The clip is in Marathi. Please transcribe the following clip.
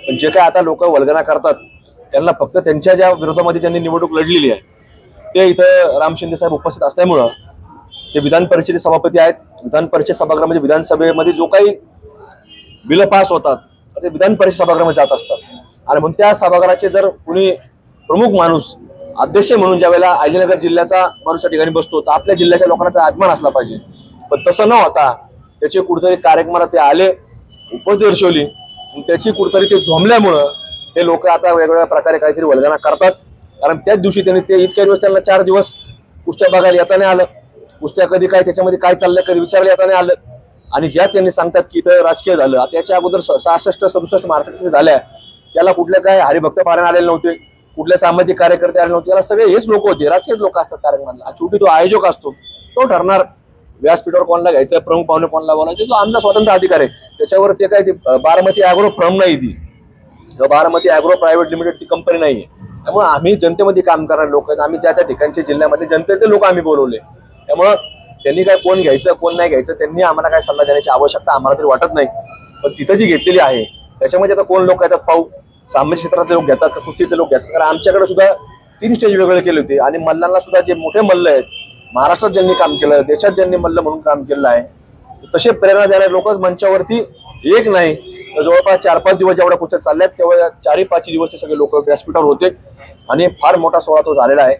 पण जे काय आता लोक वल्गना करतात त्यांना फक्त त्यांच्या ज्या विरोधामध्ये ज्यांनी निवडणूक लढलेली आहे ते इथं राम शिंदे साहेब उपस्थित असल्यामुळं ते विधान परिषदेचे सभापती आहेत. विधान परिषद सभागृहामध्ये विधानसभेमध्ये जो काही बिल पास होतात ते विधान परिषद सभागृहामध्ये जात असतात आणि म्हणून त्या सभागृहाचे जर कुणी प्रमुख माणूस अध्यक्ष म्हणून ज्या वेळेला अहिल्यानगर जिल्ह्याचा माणूस त्या ठिकाणी बसतो तर आपल्या जिल्ह्याच्या लोकांचा अभिमान असला पाहिजे. पण तसं न होता त्याचे कुठेतरी कार्यक्रमाला ते आले, उपस्थिती दर्शवली, त्याची कुठेतरी ते झोंबल्यामुळं हे लोक आता वेगवेगळ्या प्रकारे काहीतरी वल्गना करतात. कारण त्याच दिवशी त्यांनी ते इतक्या दिवस त्यांना 4 दिवस कुस्त्या बघायला येता नाही आलं, कुस्त्या कधी काय त्याच्यामध्ये काय चाललंय कधी विचारलं येता नाही आलं. आणि ज्या त्यांनी सांगतात की इथं राजकीय झालं, त्याच्या अगोदर 66-67 महाराष्ट्रात झाल्या त्याला कुठले काय हरिभक्त पारायण आलेले नव्हते, कुठले सामाजिक कार्यकर्ते आले नव्हते, त्याला सगळे हेच लोक होते, राजकीय लोक असतात कार्यक्रमाला. शेवटी तो आयोजक असतो, तो ठरणार व्यासपीठावर कोणाला घ्यायचं, प्रमुख पाहुणे कोणाला बोलायचं, तो आमचा स्वतंत्र अधिकार आहे. त्याच्यावर ते काय ते बारामती ॲग्रो फर्म नाही, ती बारामती ॲग्रो प्रायव्हेट लिमिटेड ती कंपनी नाही आहे. त्यामुळे आम्ही जनतेमध्ये काम करणारे लोक आहेत, आम्ही ज्या त्या ठिकाणच्या जिल्ह्यामध्ये जनतेचे लोक आम्ही बोलवले. त्यामुळं त्यांनी काय कोण घ्यायचं कोण नाही घ्यायचं त्यांनी आम्हाला काय सल्ला देण्याची आवश्यकता आम्हाला तरी वाटत नाही. पण तिथं जी घेतलेली आहे त्याच्यामध्ये आता कोण लोक येतात पाहू, सामाजिक क्षेत्रातले लोक घेतात का कुस्तीचे लोक घेतात. कारण आमच्याकडे सुद्धा 3 स्टेज वेगळे केले होते आणि मल्लांना सुद्धा जे मोठे मल्ल आहेत महाराष्ट्रात ज्यांनी काम केलं, देशात ज्यांनी मल्ल म्हणून काम केलेलं आहे, तसे प्रेरणा देणारे लोकच मंचावरती एक नाही तर जवळपास 4-5 दिवस जेवढ्या कुस्त्या चालल्यात तेव्हा 4-5 दिवस ते सगळे लोक व्यासपीठावर होते आणि फार मोठा सोहळा तो झालेला आहे.